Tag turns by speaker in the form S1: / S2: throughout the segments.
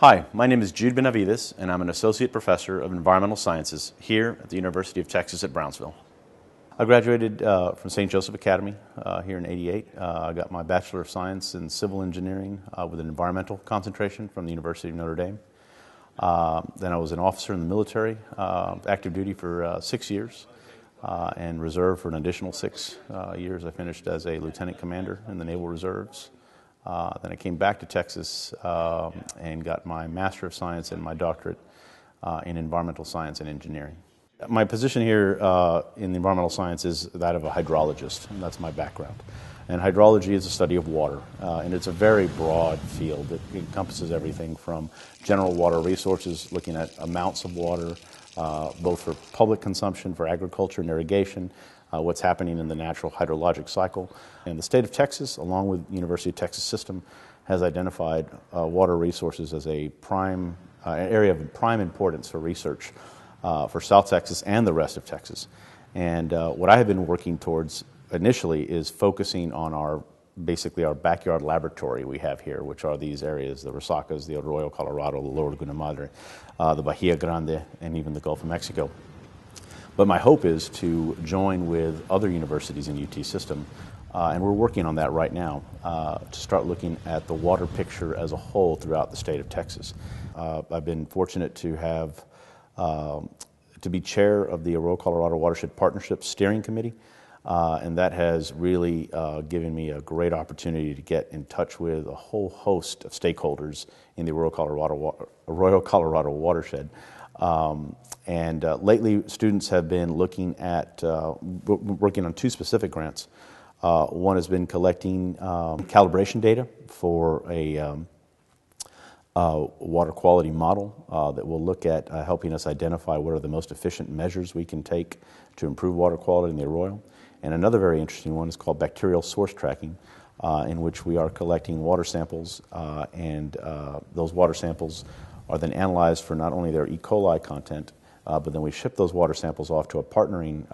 S1: Hi, my name is Jude Benavides, and I'm an Associate Professor of Environmental Sciences here at the University of Texas at Brownsville. I graduated from St. Joseph Academy here in '88. I got my Bachelor of Science in Civil Engineering with an environmental concentration from the University of Notre Dame. Then I was an officer in the military, active duty for 6 years, and reserve for an additional 6 years. I finished as a lieutenant commander in the Naval Reserves. Then I came back to Texas and got my Master of Science and my doctorate in Environmental Science and Engineering. My position here in the environmental science is that of a hydrologist, and that's my background. And hydrology is the study of water, and it's a very broad field. It encompasses everything from general water resources, looking at amounts of water, both for public consumption, for agriculture and irrigation, what's happening in the natural hydrologic cycle. And the state of Texas, along with the University of Texas System, has identified water resources as a prime area of prime importance for research for South Texas and the rest of Texas. And what I have been working towards initially is focusing on basically our backyard laboratory we have here, which are these areas, the Resacas, the Arroyo Colorado, the Lower Laguna Madre, the Bahia Grande, and even the Gulf of Mexico. But my hope is to join with other universities in UT System, and we're working on that right now, to start looking at the water picture as a whole throughout the state of Texas. I've been fortunate to have to be chair of the Arroyo Colorado Watershed Partnership Steering Committee, and that has really given me a great opportunity to get in touch with a whole host of stakeholders in the Arroyo Colorado watershed. Lately, students have been looking at, working on 2 specific grants. One has been collecting calibration data for a water quality model that will look at helping us identify what are the most efficient measures we can take to improve water quality in the arroyo. And another very interesting one is called bacterial source tracking, in which we are collecting water samples, and those water samples are then analyzed for not only their E. coli content, but then we ship those water samples off to a partnering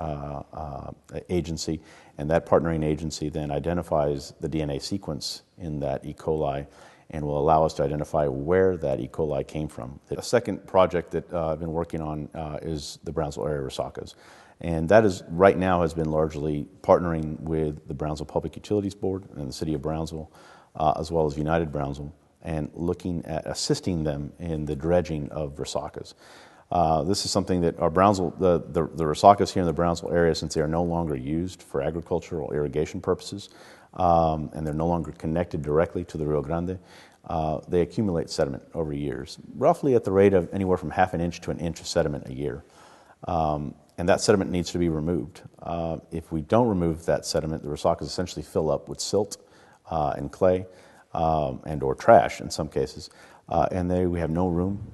S1: agency, and that partnering agency then identifies the DNA sequence in that E. coli and will allow us to identify where that E. coli came from. A second project that I've been working on is the Brownsville area Resacas. And that is, right now, has been largely partnering with the Brownsville Public Utilities Board and the City of Brownsville, as well as United Brownsville, and looking at assisting them in the dredging of Resacas. This is something that our Brownsville, the Resacas here in the Brownsville area, since they are no longer used for agricultural irrigation purposes, and they're no longer connected directly to the Rio Grande, they accumulate sediment over years, roughly at the rate of anywhere from ½ inch to 1 inch of sediment a year. And that sediment needs to be removed. If we don't remove that sediment, the Resacas essentially fill up with silt and clay and or trash in some cases. And we have no room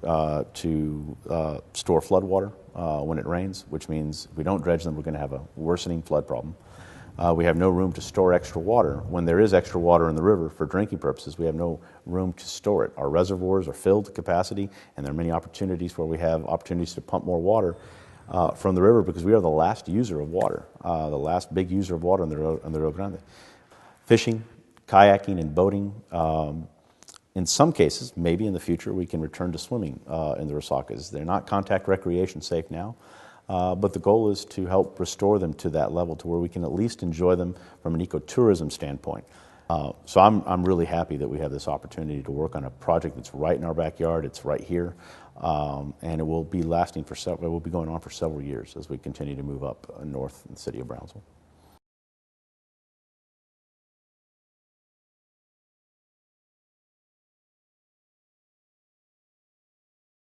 S1: to store flood water when it rains, which means if we don't dredge them, we're going to have a worsening flood problem. We have no room to store extra water. When there is extra water in the river for drinking purposes, we have no room to store it. Our reservoirs are filled to capacity, and there are many opportunities where we have opportunities to pump more water from the river, because we are the last user of water, the last big user of water on the Rio Grande. Fishing, kayaking, and boating. In some cases, maybe in the future, we can return to swimming in the Resacas. They're not contact recreation safe now, but the goal is to help restore them to that level, to where we can at least enjoy them from an ecotourism standpoint. So I'm really happy that we have this opportunity to work on a project that's right in our backyard. It's right here, and it will be lasting for it will be going on for several years as we continue to move up north in the city of Brownsville.